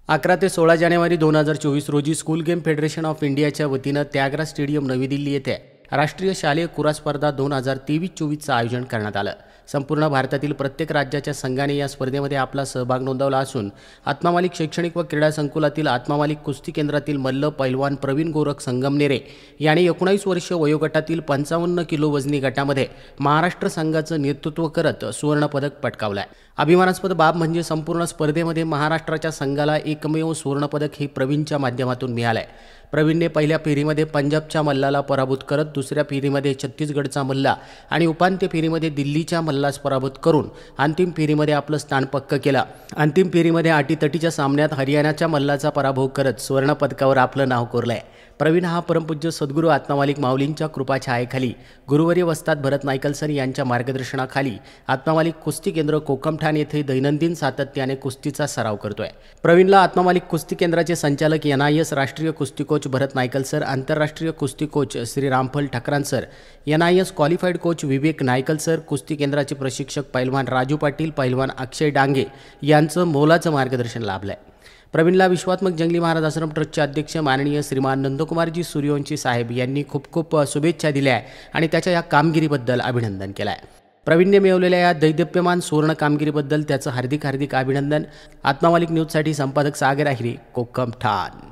11 ते 16 जानेवारी 2024 रोजी school game federation of इंडियाच्या वतीनं त्यागराज स्टेडियम नवी दिल्ली येथे राष्ट्रीय शालेय कुरा स्पर्धा 2023-24चं आयोजन करण्यात आलं। संपूर्ण भारतातील प्रत्येक राज्याच्या संघाने या स्पर्धेमध्ये आपला सहभाग नोंदवला असून आत्मामालिक शैक्षणिक व क्रीडा संकुलातील आत्मामालिक कुस्ती केंद्रातील मल्ल पैलवान प्रवीण गोरख संगमनेरे यांनी 19 वर्ष वयोगटातील 55 किलो वजनी गटामध्ये महाराष्ट्र संघाचं नेतृत्व करत सुवर्ण पदक पटकावलं आहे। अभिमानास्पद बाब म्हणजे संपूर्ण स्पर्धेमध्ये महाराष्ट्राच्या संघाला एकमेव सुवर्ण पदक हे प्रवीणच्या माध्यमातून मिळालं आहे। प्रवीणने पहिल्या फेरीमध्ये पंजाबच्या मल्लाला पराभूत करत दुसऱ्या फेरीमध्ये छत्तीसगडचा मल्ला आणि उपांत्य फेरीमध्ये दिल्लीच्या मल्लास पराभूत करून अंतिम फेरीमध्ये आपलं स्थान पक्क केलं। अंतिम फेरीमध्ये अटीतटीच्या सामन्यात हरियाणाच्या मल्लाचा पराभव करत सुवर्ण पदकावर आपलं नाव कोरलंय। प्रवीण हा परमपूज्य सद्गुरू आत्मामालिक माऊलींच्या कृपाछायेखाली गुरुवर्य वस्ताद भरत नाईकल सर यांच्या मार्गदर्शनाखाली आत्मामालिक कुस्ती केंद्र कोकमठाण येथे दैनंदिन सातत्याने कुस्तीचा सराव करतोय। प्रवीणला आत्मामालिक कुस्ती केंद्राचे संचालक NIS राष्ट्रीय कुस्ती कोच भरत नाईकल सर, आंतरराष्ट्रीय कुस्ती कोच श्री रामफल Thakran sir, NIS qualified coach विवेक नाईकल सर, कुस्ती केंद्राचे प्रशिक्षक पैलवान राजू पाटील, पैलवान अक्षय डांगे यांचं मोलाचं मार्गदर्शन लाभलंय। प्रवीणला विश्वात्मक जंगली महाराज आश्रम ट्रस्टचे अध्यक्ष माननीय श्रीमान नंदकुमारजी सूर्यवंशी साहेब यांनी खूप खूप शुभेच्छा दिल्या आहे आणि त्याच्या या कामगिरीबद्दल अभिनंदन केलं आहे। प्रवीणने मिळवलेल्या या दैदिप्यमान सुवर्ण कामगिरीबद्दल त्याचं हार्दिक अभिनंदन। आत्मामालिक न्यूजसाठी संपादक सागर आहिरे, कोकमठाण।